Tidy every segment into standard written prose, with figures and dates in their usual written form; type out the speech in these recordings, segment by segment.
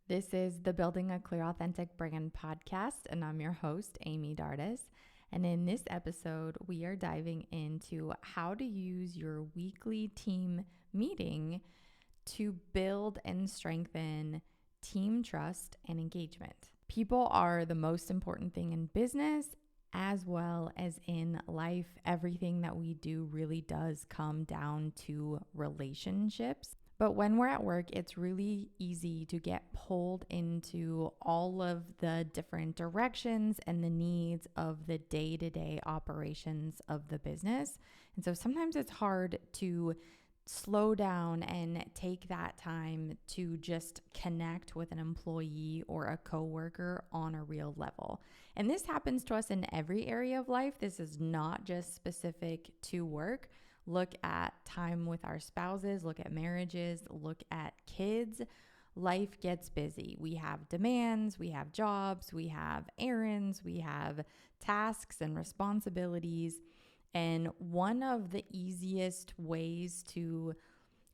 This is the Building a Clear Authentic Brand podcast, and I'm your host, Amy Dardis. And in this episode, we are diving into how to use your weekly team meeting to build and strengthen team trust and engagement. People are the most important thing in business as well as in life. Everything that we do really does come down to relationships. But when we're at work, it's really easy to get pulled into all of the different directions and the needs of the day-to-day operations of the business. And so sometimes it's hard to slow down and take that time to just connect with an employee or a coworker on a real level. And this happens to us in every area of life. This is not just specific to work. Look at time with our spouses, look at marriages, look at kids. Life gets busy. We have demands, we have jobs, we have errands, we have tasks and responsibilities. And one of the easiest ways to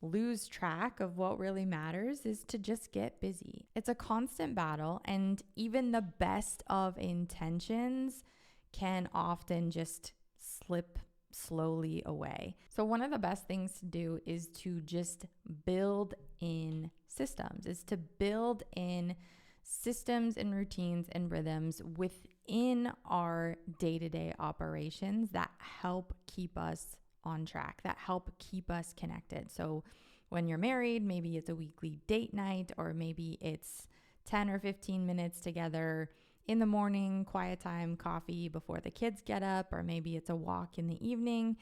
lose track of what really matters is to just get busy. It's a constant battle, and even the best of intentions can often just slip slowly away. So one of the best things to do is to just build in systems, and routines and rhythms within our day-to-day operations that help keep us on track, that help keep us connected. So when you're married, maybe it's a weekly date night, or maybe it's 10 or 15 minutes together in the morning, quiet time, coffee before the kids get up, or maybe it's a walk in the evening.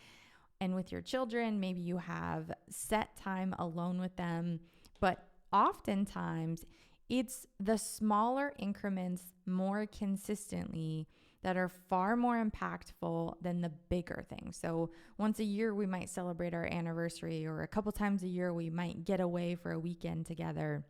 And with your children, maybe you have set time alone with them. But oftentimes, it's the smaller increments more consistently that are far more impactful than the bigger things. So once a year, we might celebrate our anniversary, or a couple times a year, we might get away for a weekend together.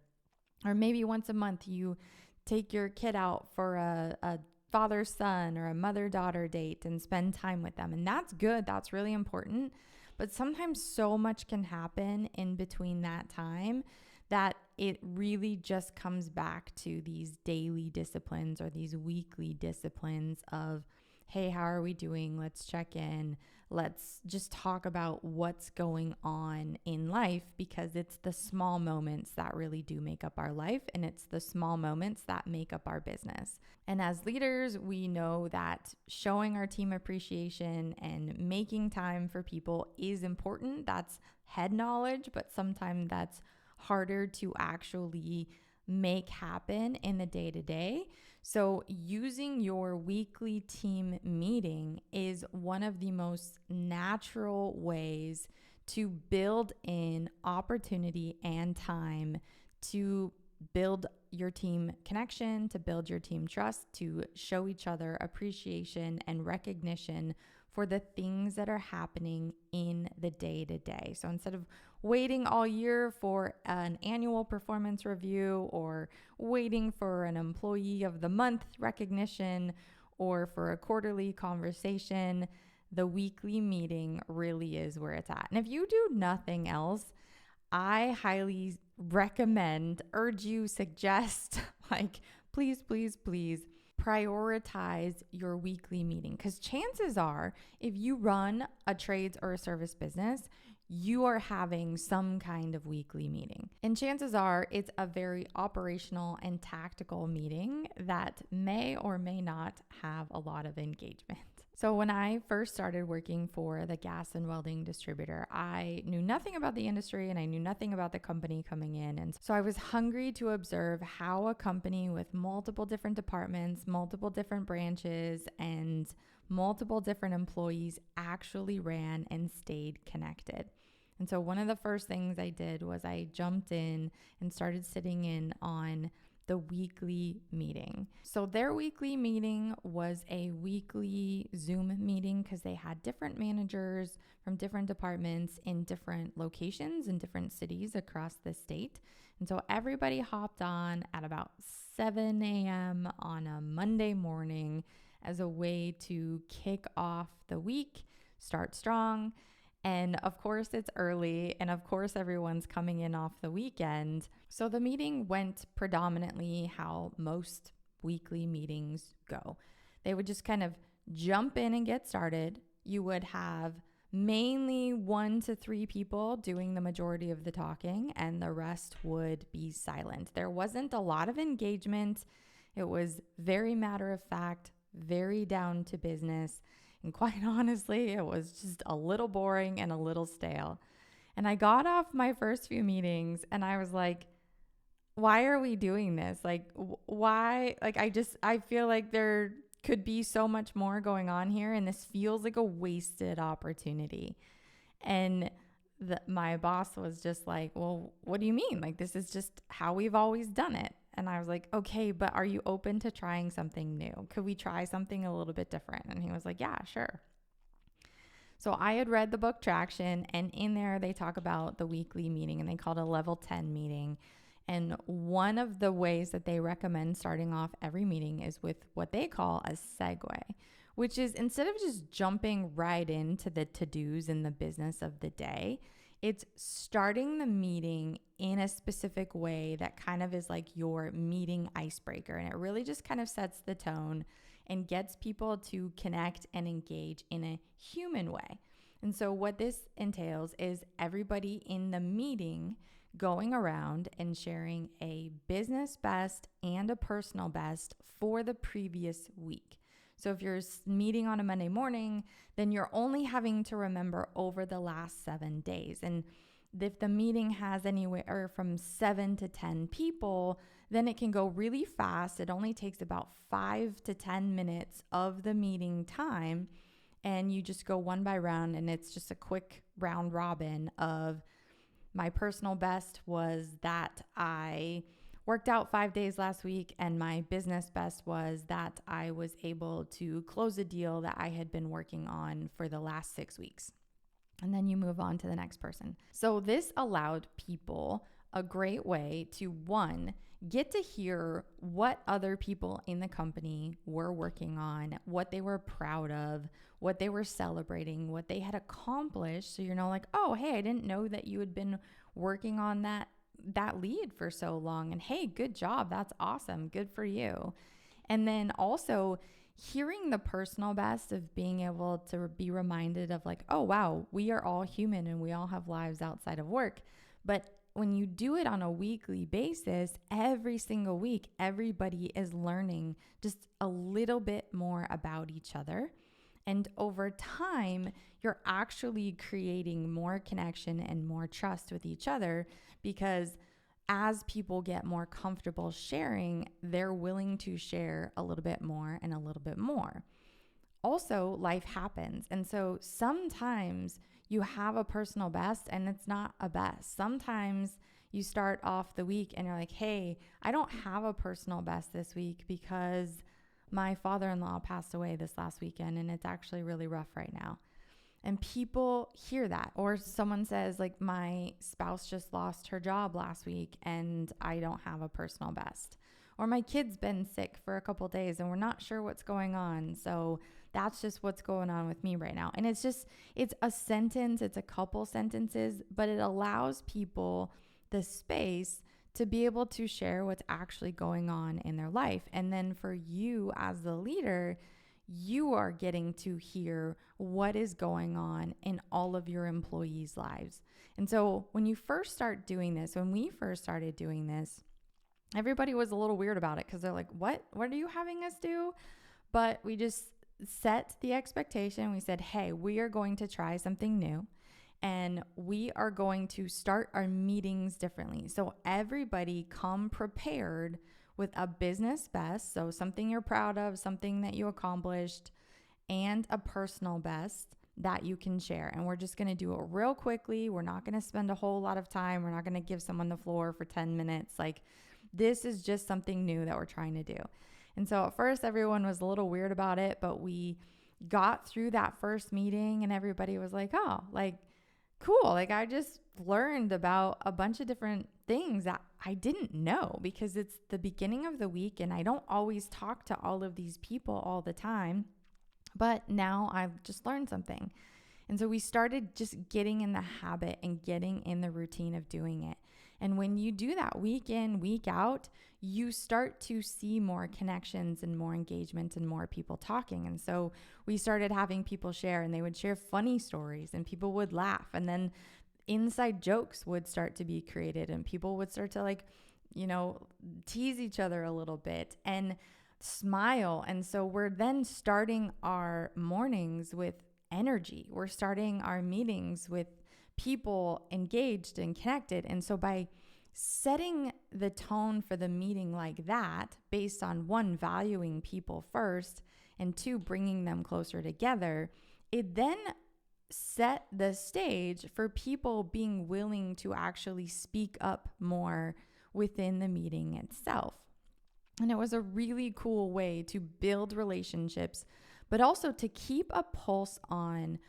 Or maybe once a month, you take your kid out for a father-son or a mother-daughter date and spend time with them. And that's good. That's really important. But sometimes so much can happen in between that time that it really just comes back to these daily disciplines or these weekly disciplines of, hey, how are we doing? Let's check in. Let's just talk about what's going on in life, because it's the small moments that really do make up our life, and it's the small moments that make up our business. And as leaders, we know that showing our team appreciation and making time for people is important. That's head knowledge, but sometimes that's harder to actually make happen in the day-to-day. So using your weekly team meeting is one of the most natural ways to build in opportunity and time to build your team connection, to build your team trust, to show each other appreciation and recognition for the things that are happening in the day-to-day. So instead of waiting all year for an annual performance review, or waiting for an employee of the month recognition, or for a quarterly conversation, the weekly meeting really is where it's at. And if you do nothing else, I highly recommend, urge you, suggest, please prioritize your weekly meeting. Because chances are, if you run a trades or a service business, you are having some kind of weekly meeting. And chances are it's a very operational and tactical meeting that may or may not have a lot of engagement. So when I first started working for the gas and welding distributor, I knew nothing about the industry and I knew nothing about the company coming in. And so I was hungry to observe how a company with multiple different departments, multiple different branches, and multiple different employees actually ran and stayed connected. And so one of the first things I did was I jumped in and started sitting in on the weekly meeting. So their weekly meeting was a weekly Zoom meeting because they had different managers from different departments in different locations in different cities across the state. And so everybody hopped on at about 7 a.m. on a Monday morning as a way to kick off the week, start strong, And of course, it's early, and of course, everyone's coming in off the weekend. So the meeting went predominantly how most weekly meetings go. They would just kind of jump in and get started. You would have mainly 1 to 3 people doing the majority of the talking, and the rest would be silent. There wasn't a lot of engagement. It was very matter of fact, very down to business. And quite honestly, it was just a little boring and a little stale. And I got off my first few meetings and I was like, why are we doing this? Like, why? Like, I feel like there could be so much more going on here. And this feels like a wasted opportunity. And my boss was just like, well, what do you mean? Like, this is just how we've always done it. And I was like, okay, but are you open to trying something new? Could we try something a little bit different? And he was like, yeah, sure. So I had read the book Traction, and in there they talk about the weekly meeting, and they call it a level 10 meeting. And one of the ways that they recommend starting off every meeting is with what they call a segue, which is instead of just jumping right into the to-dos and the business of the day, it's starting the meeting in a specific way that kind of is like your meeting icebreaker. And it really just kind of sets the tone and gets people to connect and engage in a human way. And so what this entails is everybody in the meeting going around and sharing a business best and a personal best for the previous week. So if you're meeting on a Monday morning, then you're only having to remember over the last 7 days. And if the meeting has anywhere from 7 to 10 people, then it can go really fast. It only takes about 5 to 10 minutes of the meeting time. And you just go one by round, and it's just a quick round robin of my personal best was that I worked out 5 days last week, and my business best was that I was able to close a deal that I had been working on for the last 6 weeks. And then you move on to the next person. So this allowed people a great way to, one, get to hear what other people in the company were working on, what they were proud of, what they were celebrating, what they had accomplished. So you're not like, oh, hey, I didn't know that you had been working on that lead for so long. And hey, good job. That's awesome. Good for you. And then also hearing the personal best of being able to be reminded of like, oh, wow, we are all human and we all have lives outside of work. But when you do it on a weekly basis, every single week, everybody is learning just a little bit more about each other. And over time, you're actually creating more connection and more trust with each other, because as people get more comfortable sharing, they're willing to share a little bit more and a little bit more. Also, life happens. And so sometimes you have a personal best and it's not a best. Sometimes you start off the week and you're like, hey, I don't have a personal best this week because my father-in-law passed away this last weekend and it's actually really rough right now. And people hear that. Or someone says, like, my spouse just lost her job last week and I don't have a personal best. Or my kid's been sick for a couple days and we're not sure what's going on. So that's just what's going on with me right now. And it's a sentence, it's a couple sentences, but it allows people the space to be able to share what's actually going on in their life. And then for you as the leader, you are getting to hear what is going on in all of your employees' lives. And so when we first started doing this, everybody was a little weird about it because they're like, what are you having us do? But we just set the expectation. We said, hey, we are going to try something new. And we are going to start our meetings differently. So everybody come prepared with a business best, so something you're proud of, something that you accomplished, and a personal best that you can share. And we're just going to do it real quickly. We're not going to spend a whole lot of time. We're not going to give someone the floor for 10 minutes. Like, this is just something new that we're trying to do. And so at first, everyone was a little weird about it, but we got through that first meeting and everybody was like, oh, like, cool. Like, I just learned about a bunch of different things that I didn't know because it's the beginning of the week and I don't always talk to all of these people all the time. But now I've just learned something. And so we started just getting in the habit and getting in the routine of doing it. And when you do that week in, week out, you start to see more connections and more engagement and more people talking. And so we started having people share, and they would share funny stories and people would laugh. And then inside jokes would start to be created, and people would start to tease each other a little bit and smile. And so we're then starting our mornings with energy. We're starting our meetings with people engaged and connected. And so by setting the tone for the meeting like that, based on one, valuing people first, and two, bringing them closer together, it then set the stage for people being willing to actually speak up more within the meeting itself. And it was a really cool way to build relationships, but also to keep a pulse on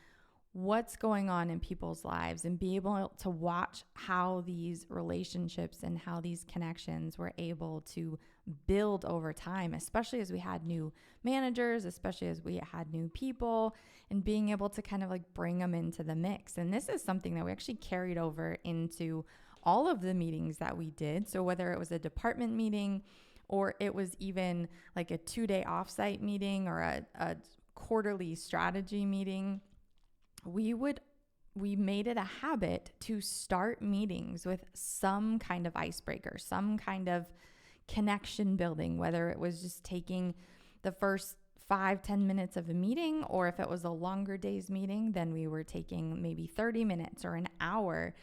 what's going on in people's lives and be able to watch how these relationships and how these connections were able to build over time, especially as we had new managers, especially as we had new people, and being able to kind of bring them into the mix. And this is something that we actually carried over into all of the meetings that we did. So whether it was a department meeting, or it was even a 2-day offsite meeting, or a quarterly strategy meeting, we made it a habit to start meetings with some kind of icebreaker, some kind of connection building, whether it was just taking the first 5-10 minutes of a meeting, or if it was a longer day's meeting, then we were taking maybe 30 minutes or an hour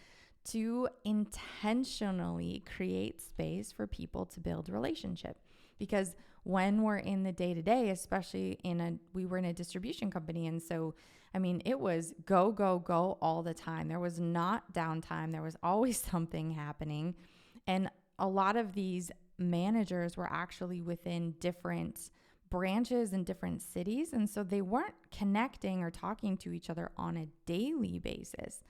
to intentionally create space for people to build relationship. Because when we're in the day-to-day, especially we were in a distribution company. And so, it was go, go, go all the time. There was not downtime. There was always something happening. And a lot of these managers were actually within different branches in different cities. And so they weren't connecting or talking to each other on a daily basis.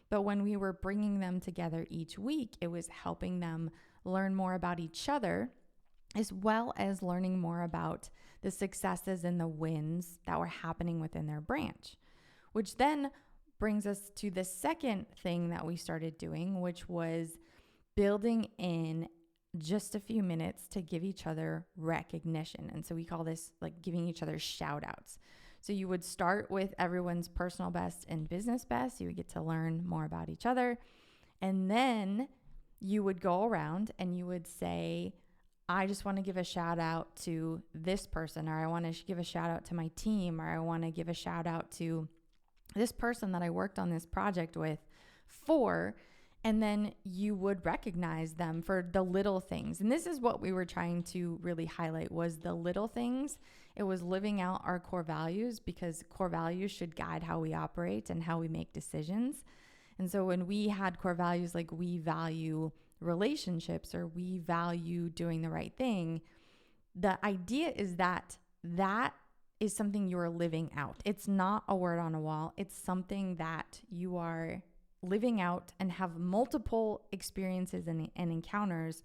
But when we were bringing them together each week, it was helping them learn more about each other, as well as learning more about the successes and the wins that were happening within their branch. Which then brings us to the second thing that we started doing, which was building in just a few minutes to give each other recognition. And so we call this giving each other shout outs. So you would start with everyone's personal best and business best. You would get to learn more about each other. And then you would go around and you would say, I just want to give a shout out to this person, or I want to give a shout out to my team, or I want to give a shout out to this person that I worked on this project with for. And then you would recognize them for the little things. And this is what we were trying to really highlight, was the little things. It was living out our core values, because core values should guide how we operate and how we make decisions. And so when we had core values like we value relationships, or we value doing the right thing, the idea is that is something you are living out. It's not a word on a wall. It's something that you are living out and have multiple experiences and encounters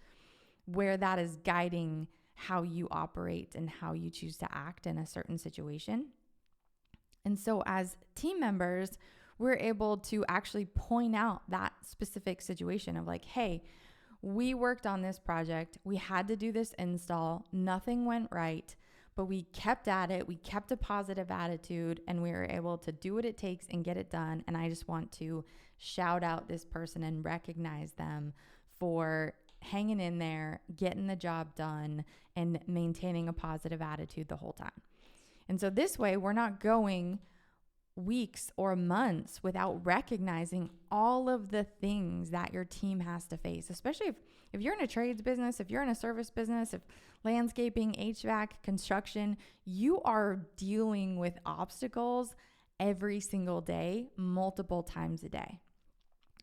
where that is guiding how you operate and how you choose to act in a certain situation. And so as team members, we're able to actually point out that specific situation of hey, we worked on this project. We had to do this install. Nothing went right, but we kept at it. We kept a positive attitude, and we were able to do what it takes and get it done. And I just want to shout out this person and recognize them for hanging in there, getting the job done, and maintaining a positive attitude the whole time. And so this way, we're not going weeks or months without recognizing all of the things that your team has to face, especially if you're in a trades business, if you're in a service business, if landscaping, HVAC, construction, you are dealing with obstacles every single day, multiple times a day.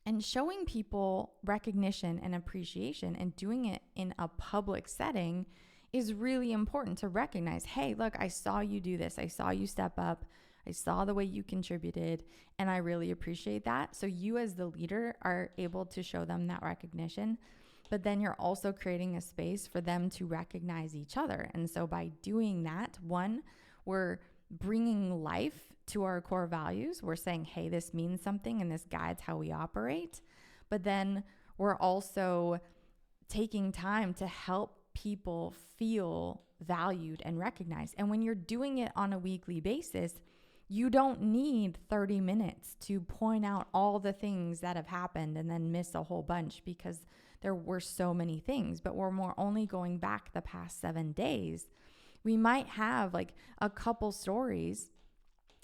And showing people recognition and appreciation and doing it in a public setting is really important to recognize, hey, look, I saw you do this. I saw you step up. I saw the way you contributed, and I really appreciate that. So you as the leader are able to show them that recognition, but then you're also creating a space for them to recognize each other. And so by doing that, one, we're bringing life to our core values. We're saying, hey, this means something and this guides how we operate. But then we're also taking time to help people feel valued and recognized. And when you're doing it on a weekly basis, you don't need 30 minutes to point out all the things that have happened and then miss a whole bunch because there were so many things. But we're more only going back the past 7 days. We might have like a couple stories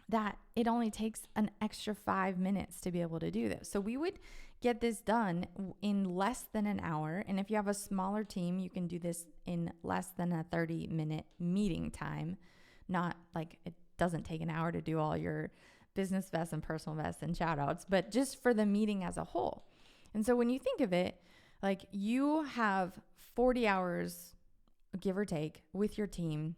that it only takes an extra 5 minutes to be able to do this. So we would get this done in less than an hour. And if you have a smaller team, you can do this in less than a 30-minute meeting time. Not like it doesn't take an hour to do all your business best and personal best and shout outs, but just for the meeting as a whole. And so when you think of it, like you have 40 hours, give or take, with your team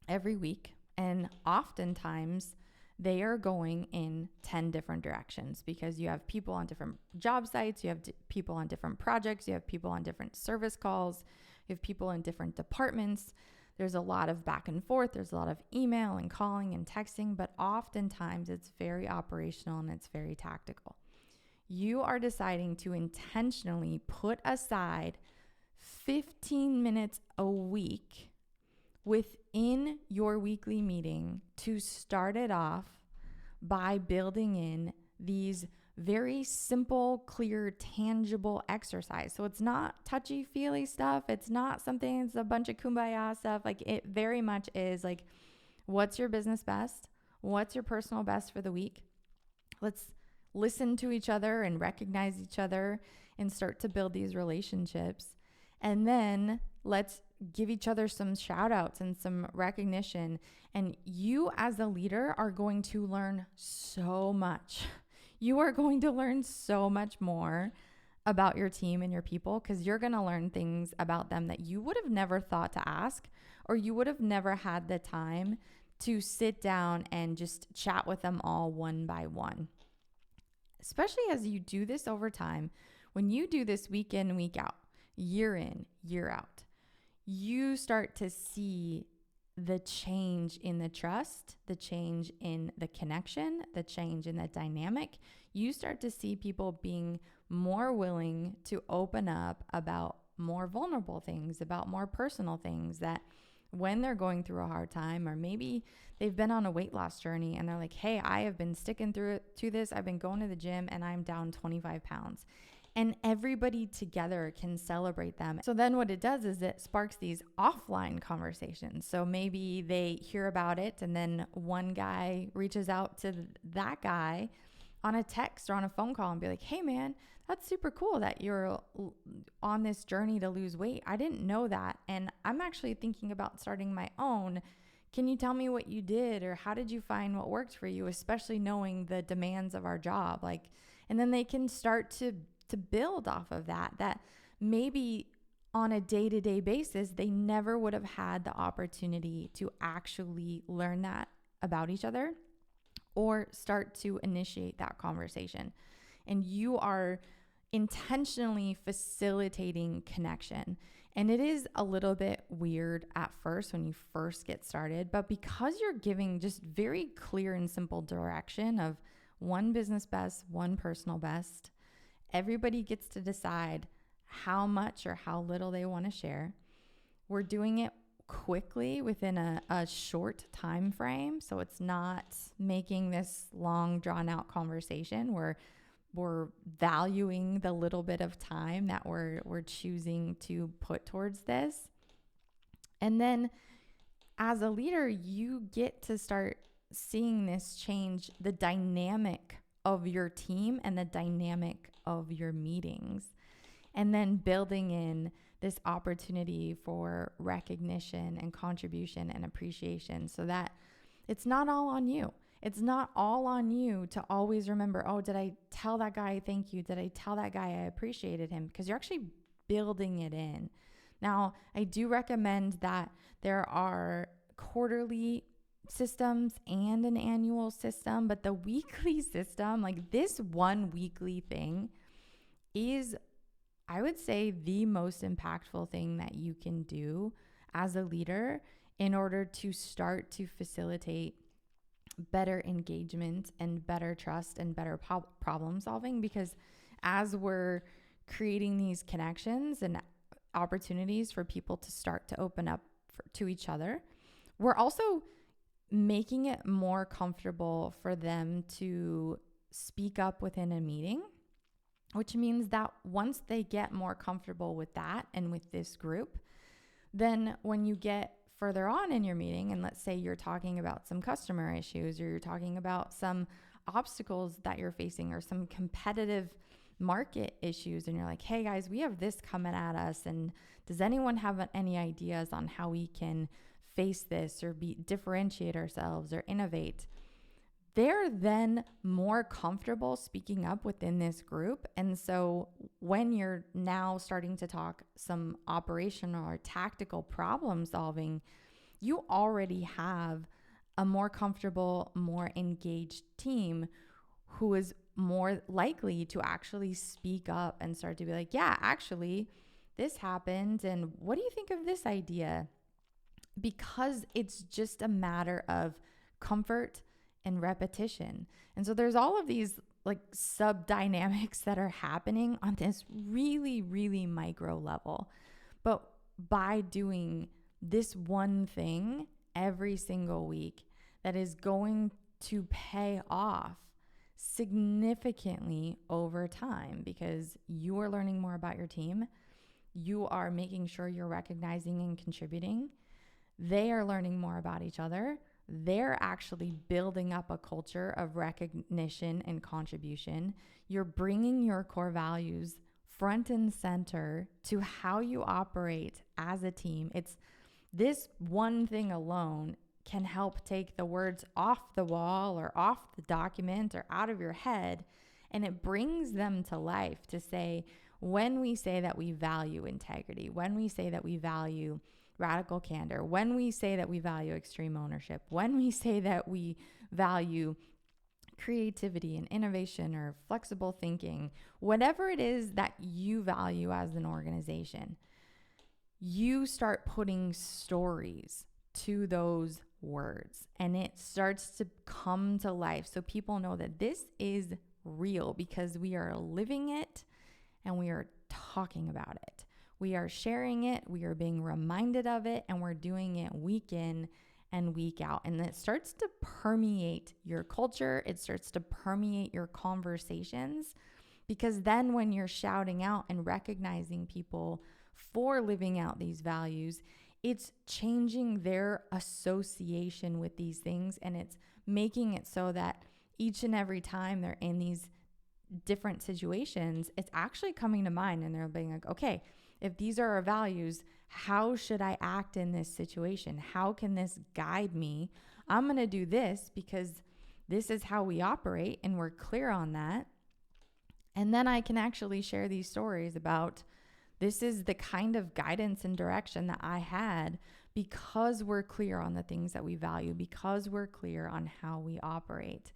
every week. And oftentimes they are going in 10 different directions because you have people on different job sites, you have people on different projects, you have people on different service calls, you have people in different departments. There's a lot of back and forth. There's a lot of email and calling and texting, but oftentimes it's very operational and it's very tactical. You are deciding to intentionally put aside 15 minutes a week within your weekly meeting to start it off by building in these very simple, clear, tangible exercise. So it's not touchy-feely stuff. It's not something, it's a bunch of kumbaya stuff. Like it very much is like, what's your business best? What's your personal best for the week? Let's listen to each other and recognize each other and start to build these relationships. And then let's give each other some shout outs and some recognition. And you as a leader are going to learn so much. You are going to learn so much more about your team and your people because you're going to learn things about them that you would have never thought to ask, or you would have never had the time to sit down and just chat with them all one by one. Especially as you do this over time, when you do this week in, week out, year in, year out, you start to see the change in the trust, the change in the connection, the change in the dynamic. You start to see people being more willing to open up about more vulnerable things, about more personal things, that when they're going through a hard time, or maybe they've been on a weight loss journey and they're like, hey, I have been sticking through it to this. I've been going to the gym and I'm down 25 pounds. And everybody together can celebrate them. So then what it does is it sparks these offline conversations. So maybe they hear about it and then one guy reaches out to that guy on a text or on a phone call and be like, hey man, that's super cool that you're on this journey to lose weight. I didn't know that. And I'm actually thinking about starting my own. Can you tell me what you did, or how did you find what worked for you, especially knowing the demands of our job? Like, and then they can start to build off of that maybe on a day-to-day basis, they never would have had the opportunity to actually learn that about each other or start to initiate that conversation. And you are intentionally facilitating connection. And it is a little bit weird at first when you first get started, but because you're giving just very clear and simple direction of one business best, one personal best, everybody gets to decide how much or how little they want to share. We're doing it quickly within a short time frame. So it's not making this long drawn out conversation. We're valuing the little bit of time that we're choosing to put towards this. And then as a leader, you get to start seeing this change the dynamic of your team and the dynamic of your meetings, and then building in this opportunity for recognition and contribution and appreciation so that it's not all on you. It's not all on you to always remember, oh, did I tell that guy thank you? Did I tell that guy I appreciated him? Because you're actually building it in. Now, I do recommend that there are quarterly systems and an annual system, but the weekly system, like this one weekly thing, is, I would say, the most impactful thing that you can do as a leader in order to start to facilitate better engagement and better trust and better problem solving, because as we're creating these connections and opportunities for people to start to open up to each other, we're also making it more comfortable for them to speak up within a meeting, which means that once they get more comfortable with that and with this group, then when you get further on in your meeting, and let's say you're talking about some customer issues, or you're talking about some obstacles that you're facing, or some competitive market issues, and you're like, hey guys, we have this coming at us, and does anyone have any ideas on how we can face this or differentiate ourselves or innovate? They're then more comfortable speaking up within this group. And so when you're now starting to talk some operational or tactical problem solving, you already have a more comfortable, more engaged team who is more likely to actually speak up and start to be like, yeah, actually, this happened. And what do you think of this idea? Because it's just a matter of comfort and repetition. And so there's all of these like sub dynamics that are happening on this really, really micro level. But by doing this one thing every single week, that is going to pay off significantly over time, because you are learning more about your team. You are making sure you're recognizing and contributing. They are learning more about each other. They're actually building up a culture of recognition and contribution. You're bringing your core values front and center to how you operate as a team. It's this one thing alone can help take the words off the wall or off the document or out of your head, and it brings them to life to say, when we say that we value integrity, when we say that we value radical candor, when we say that we value extreme ownership, when we say that we value creativity and innovation or flexible thinking, whatever it is that you value as an organization, you start putting stories to those words, and it starts to come to life. So people know that this is real because we are living it and we are talking about it. We are sharing it, we are being reminded of it, and we're doing it week in and week out. And it starts to permeate your culture. It starts to permeate your conversations, because then when you're shouting out and recognizing people for living out these values, it's changing their association with these things, and it's making it so that each and every time they're in these different situations, it's actually coming to mind, and they're being like, okay, if these are our values, how should I act in this situation? How can this guide me? I'm going to do this because this is how we operate, and we're clear on that. And then I can actually share these stories about, this is the kind of guidance and direction that I had because we're clear on the things that we value, because we're clear on how we operate.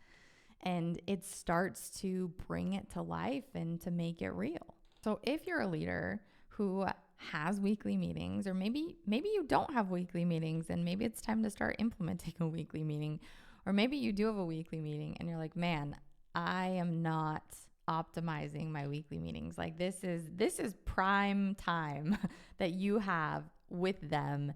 And it starts to bring it to life and to make it real. So if you're a leader who has weekly meetings, or maybe you don't have weekly meetings, and maybe it's time to start implementing a weekly meeting, or maybe you do have a weekly meeting and you're like, man, I am not optimizing my weekly meetings. Like this is prime time that you have with them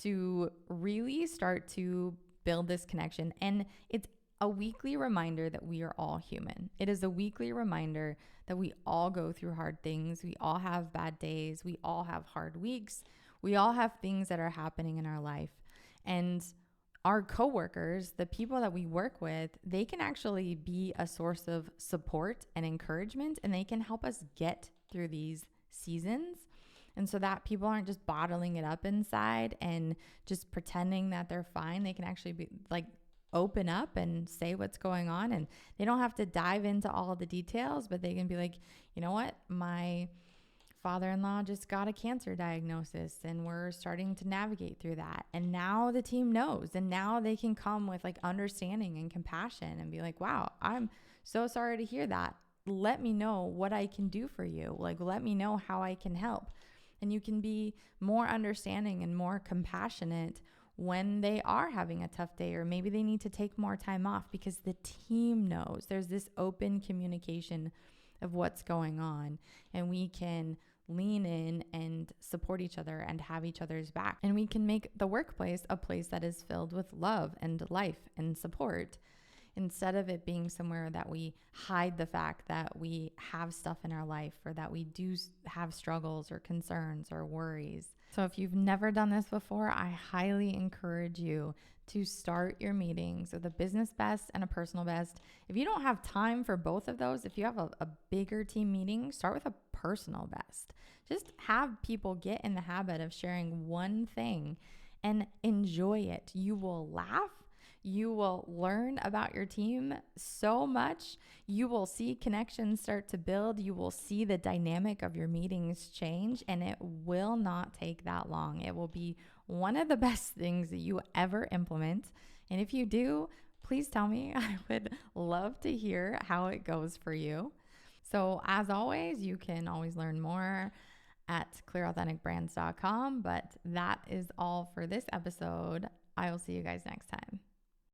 to really start to build this connection. And it's a weekly reminder that we are all human. It is a weekly reminder that we all go through hard things. We all have bad days. We all have hard weeks. We all have things that are happening in our life. And our coworkers, the people that we work with, they can actually be a source of support and encouragement, and they can help us get through these seasons. And so that people aren't just bottling it up inside and just pretending that they're fine. They can actually be like, open up and say what's going on, and they don't have to dive into all of the details, but they can be like, you know what, my father-in-law just got a cancer diagnosis and we're starting to navigate through that, and now the team knows, and now they can come with like understanding and compassion and be like, wow, I'm so sorry to hear that, let me know what I can do for you, like let me know how I can help. And you can be more understanding and more compassionate when they are having a tough day, or maybe they need to take more time off, because the team knows. There's this open communication of what's going on, and we can lean in and support each other and have each other's back. And we can make the workplace a place that is filled with love and life and support, instead of it being somewhere that we hide the fact that we have stuff in our life, or that we do have struggles or concerns or worries. So if you've never done this before, I highly encourage you to start your meetings with a business best and a personal best. If you don't have time for both of those, if you have a bigger team meeting, start with a personal best. Just have people get in the habit of sharing one thing and enjoy it. You will laugh. You will learn about your team so much. You will see connections start to build. You will see the dynamic of your meetings change, and it will not take that long. It will be one of the best things that you ever implement. And if you do, please tell me. I would love to hear how it goes for you. So as always, you can always learn more at clearauthenticbrands.com. But that is all for this episode. I will see you guys next time.